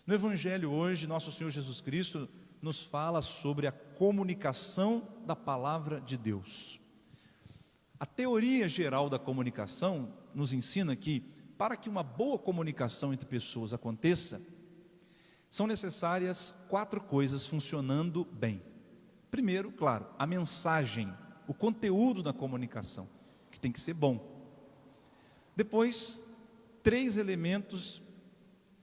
No Evangelho hoje, nosso Senhor Jesus Cristo nos fala sobre a comunicação da palavra de Deus. A teoria geral da comunicação nos ensina que, para que uma boa comunicação entre pessoas aconteça, são necessárias 4 coisas funcionando bem. Primeiro, claro, a mensagem, o conteúdo da comunicação, que tem que ser bom. Depois, 3 elementos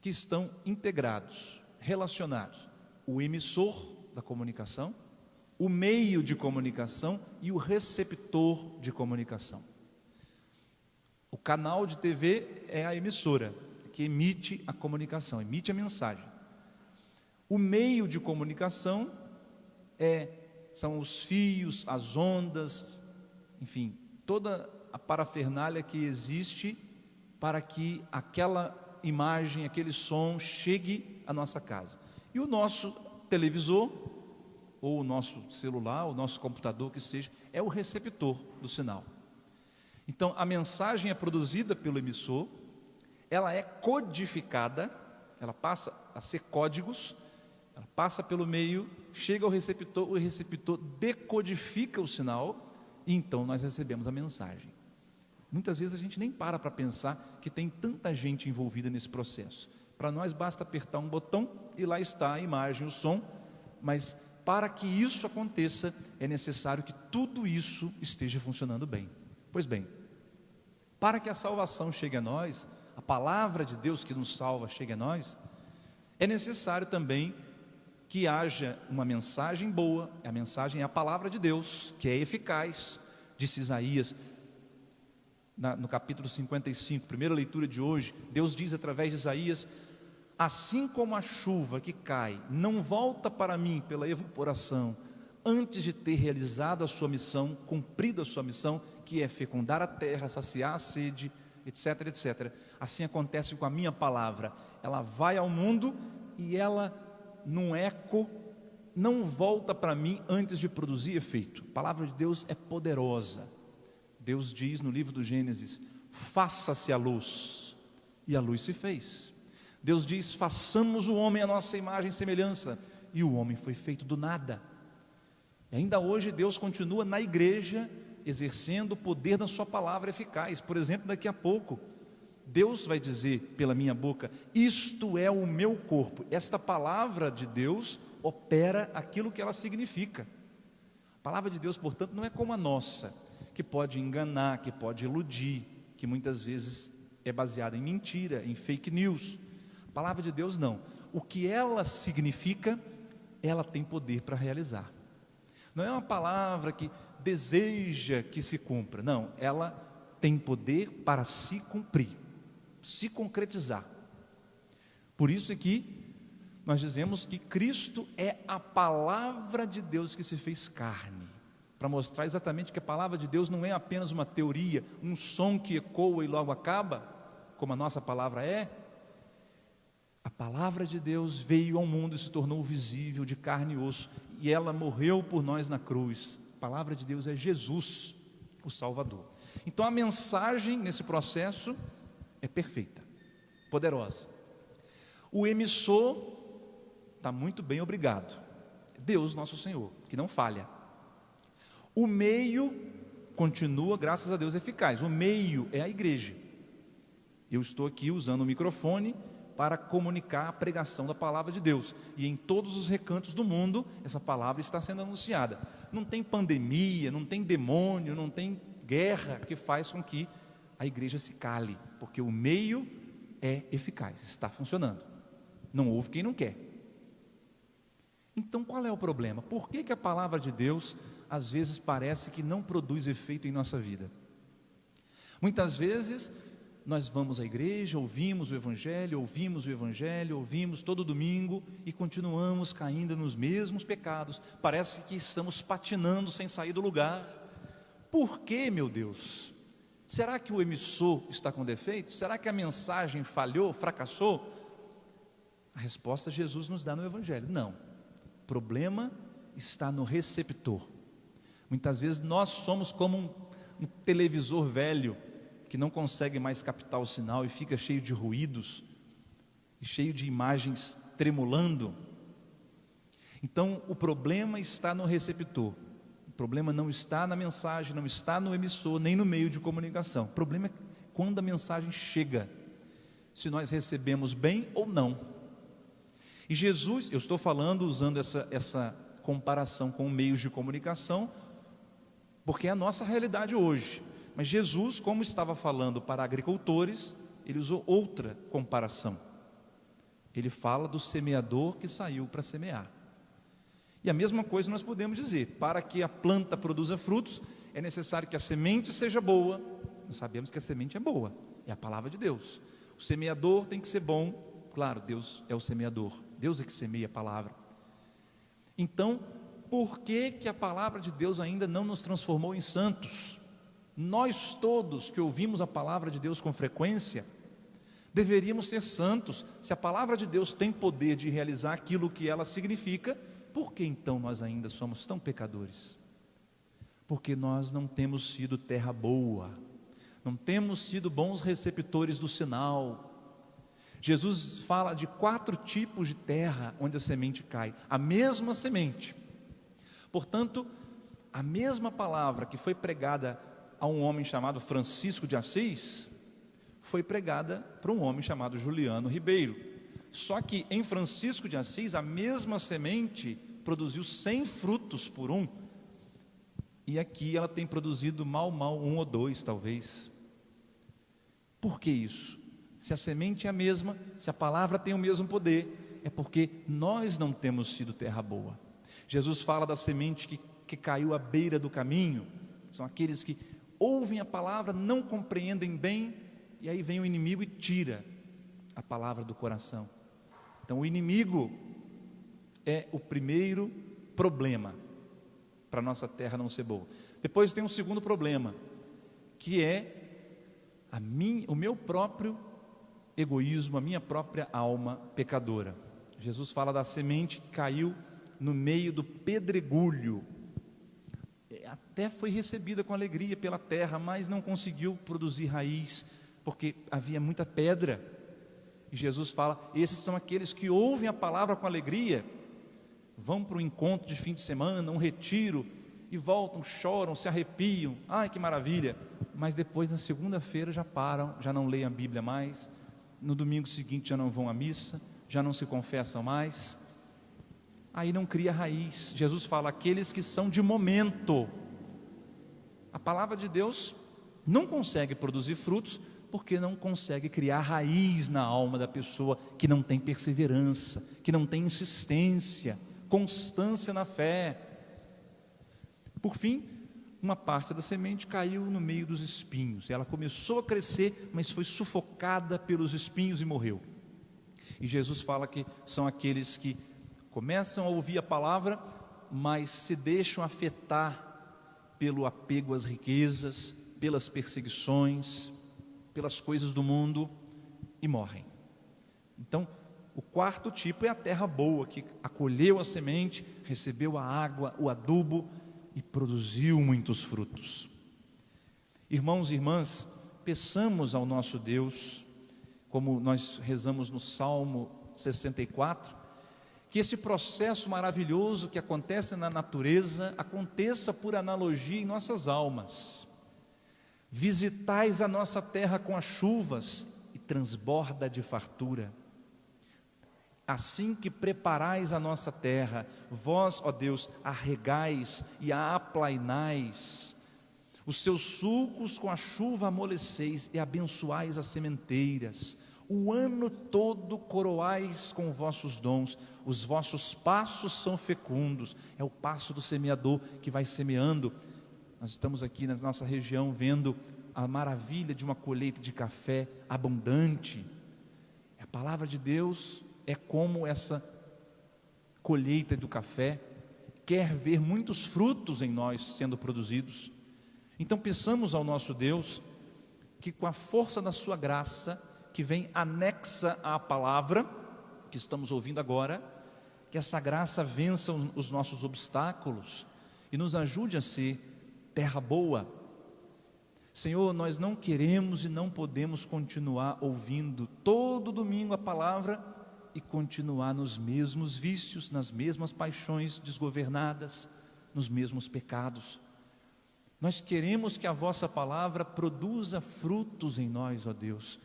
que estão integrados, relacionados: o emissor da comunicação, o meio de comunicação e o receptor de comunicação. O canal de TV é a emissora, que emite a comunicação, emite a mensagem. O meio de comunicação são os fios, as ondas, enfim, toda a parafernália que existe para que aquela imagem, aquele som chegue à nossa casa. E o nosso televisor, ou o nosso celular, o nosso computador, que seja, é o receptor do sinal. Então, a mensagem é produzida pelo emissor, ela é codificada, ela passa a ser códigos, ela passa pelo meio, chega ao receptor, o receptor decodifica o sinal, e então nós recebemos a mensagem. Muitas vezes a gente nem para pensar que tem tanta gente envolvida nesse processo. Para nós basta apertar um botão e lá está a imagem, o som, mas para que isso aconteça é necessário que tudo isso esteja funcionando bem. Pois bem, para que a salvação chegue a nós, a palavra de Deus que nos salva chegue a nós, é necessário também que haja uma mensagem boa. A mensagem é a palavra de Deus, que é eficaz. Disse Isaías, no capítulo 55, primeira leitura de hoje, Deus diz através de Isaías: assim como a chuva que cai não volta para mim pela evaporação, antes de ter realizado a sua missão, cumprido a sua missão, que é fecundar a terra, saciar a sede, etc, etc. Assim acontece com a minha palavra. Ela vai ao mundo e ela, num eco, não volta para mim antes de produzir efeito. A palavra de Deus é poderosa. Deus diz no livro do Gênesis: faça-se a luz, e a luz se fez. Deus diz: façamos o homem à nossa imagem e semelhança, e o homem foi feito do nada. E ainda hoje Deus continua na igreja, exercendo o poder da sua palavra eficaz. Por exemplo, daqui a pouco Deus vai dizer pela minha boca: isto é o meu corpo. Esta palavra de Deus opera aquilo que ela significa. A palavra de Deus, portanto, não é como a nossa, que pode enganar, que pode iludir, que muitas vezes é baseada em mentira, em fake news. A palavra de Deus não. O que ela significa, ela tem poder para realizar. Não é uma palavra que deseja que se cumpra, não, ela tem poder para se cumprir, se concretizar. Por isso é que nós dizemos que Cristo é a palavra de Deus que se fez carne, para mostrar exatamente que a palavra de Deus não é apenas uma teoria, um som que ecoa e logo acaba, como a nossa palavra é. A palavra de Deus veio ao mundo e se tornou visível, de carne e osso, e ela morreu por nós na cruz. A palavra de Deus é Jesus, o Salvador. Então a mensagem nesse processo é perfeita, poderosa. O emissor está muito bem, obrigado. Deus nosso Senhor, que não falha. O meio continua, graças a Deus, eficaz. O meio é a igreja. Eu estou aqui usando o microfone para comunicar a pregação da palavra de Deus, e em todos os recantos do mundo essa palavra está sendo anunciada. Não tem pandemia, não tem demônio, não tem guerra que faz com que a igreja se cale, porque o meio é eficaz, está funcionando. Não houve quem não quer. Então qual é o problema? Por que a palavra de Deus às vezes parece que não produz efeito em nossa vida? Muitas vezes nós vamos à igreja, ouvimos o Evangelho, ouvimos todo domingo e continuamos caindo nos mesmos pecados. Parece que estamos patinando sem sair do lugar. Por quê, meu Deus? Será que o emissor está com defeito? Será que a mensagem falhou, fracassou? A resposta Jesus nos dá no Evangelho: não, o problema está no receptor. Muitas vezes nós somos como um televisor velho, que não consegue mais captar o sinal e fica cheio de ruídos. e cheio de imagens tremulando. Então, o problema está no receptor. O problema não está na mensagem, não está no emissor, nem no meio de comunicação. O problema é quando a mensagem chega, se nós recebemos bem ou não. E Jesus, eu estou falando usando essa comparação com meios de comunicação, porque é a nossa realidade hoje. Mas Jesus, como estava falando para agricultores, ele usou outra comparação. Ele fala do semeador que saiu para semear. E a mesma coisa nós podemos dizer: para que a planta produza frutos, é necessário que a semente seja boa. Nós sabemos que a semente é boa, é a palavra de Deus. O semeador tem que ser bom, claro, Deus é o semeador, Deus é que semeia a palavra. Então, por que a palavra de Deus ainda não nos transformou em santos? Nós todos que ouvimos a palavra de Deus com frequência, deveríamos ser santos. Se a palavra de Deus tem poder de realizar aquilo que ela significa, por que então nós ainda somos tão pecadores? Porque nós não temos sido terra boa, não temos sido bons receptores do sinal. Jesus fala de 4 tipos de terra onde a semente cai, a mesma semente. Portanto, a mesma palavra que foi pregada a um homem chamado Francisco de Assis, foi pregada para um homem chamado Juliano Ribeiro. Só que em Francisco de Assis, a mesma semente produziu 100 frutos por um, e aqui ela tem produzido mal 1 ou 2 talvez. Por que isso? Se a semente é a mesma, se a palavra tem o mesmo poder, é porque nós não temos sido terra boa. Jesus fala da semente que caiu à beira do caminho. São aqueles que ouvem a palavra, não compreendem bem, e aí vem o inimigo e tira a palavra do coração. Então o inimigo é o primeiro problema para a nossa terra não ser boa. Depois tem um segundo problema, que é o meu próprio egoísmo, a minha própria alma pecadora. Jesus fala da semente que caiu no meio do pedregulho. Até foi recebida com alegria pela terra, mas não conseguiu produzir raiz, porque havia muita pedra. E Jesus fala: esses são aqueles que ouvem a palavra com alegria, vão para um encontro de fim de semana, um retiro, e voltam, choram, se arrepiam, ai que maravilha, mas depois na segunda-feira já param, já não leem a Bíblia mais, no domingo seguinte já não vão à missa, já não se confessam mais, aí não cria raiz. Jesus fala: aqueles que são de momento. A palavra de Deus não consegue produzir frutos, porque não consegue criar raiz na alma da pessoa que não tem perseverança, que não tem insistência, constância na fé. Por fim, uma parte da semente caiu no meio dos espinhos. Ela começou a crescer, mas foi sufocada pelos espinhos e morreu. E Jesus fala que são aqueles que começam a ouvir a palavra, mas se deixam afetar pelo apego às riquezas, pelas perseguições, pelas coisas do mundo, e morrem. Então, o quarto tipo é a terra boa, que acolheu a semente, recebeu a água, o adubo e produziu muitos frutos. Irmãos e irmãs, peçamos ao nosso Deus, como nós rezamos no Salmo 64, que esse processo maravilhoso que acontece na natureza aconteça por analogia em nossas almas. Visitais a nossa terra com as chuvas e transborda de fartura. Assim que preparais a nossa terra, vós, ó Deus, a regais e a aplainais. Os seus sulcos com a chuva amoleceis e abençoais as sementeiras. O ano todo coroais com vossos dons, os vossos passos são fecundos. É o passo do semeador que vai semeando. Nós estamos aqui na nossa região vendo a maravilha de uma colheita de café abundante. A palavra de Deus é como essa colheita do café, quer ver muitos frutos em nós sendo produzidos. Então peçamos ao nosso Deus que, com a força da sua graça, que vem anexa à palavra que estamos ouvindo agora, que essa graça vença os nossos obstáculos e nos ajude a ser terra boa. Senhor, nós não queremos e não podemos continuar ouvindo todo domingo a palavra e continuar nos mesmos vícios, nas mesmas paixões desgovernadas, nos mesmos pecados. Nós queremos que a vossa palavra produza frutos em nós, ó Deus,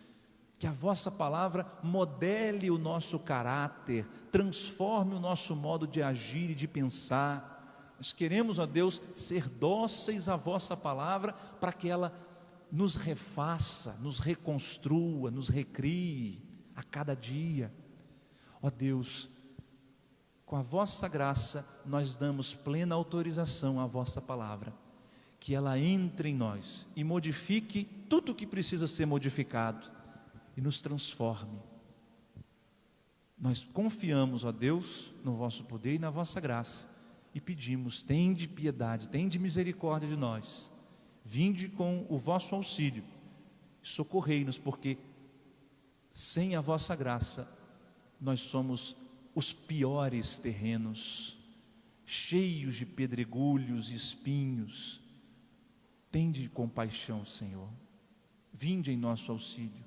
que a vossa palavra modele o nosso caráter, transforme o nosso modo de agir e de pensar. Nós queremos, ó Deus, ser dóceis à vossa palavra, para que ela nos refaça, nos reconstrua, nos recrie a cada dia. Ó Deus, com a vossa graça, nós damos plena autorização à vossa palavra, que ela entre em nós e modifique tudo o que precisa ser modificado e nos transforme. Nós confiamos, ó Deus, no vosso poder e na vossa graça e pedimos: tende piedade, tende misericórdia de nós, vinde com o vosso auxílio, socorrei-nos, porque sem a vossa graça nós somos os piores terrenos, cheios de pedregulhos e espinhos. Tende compaixão, Senhor, vinde em nosso auxílio,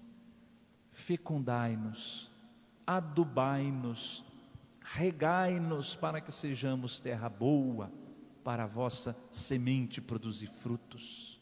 fecundai-nos, adubai-nos, regai-nos, para que sejamos terra boa, para a vossa semente produzir frutos.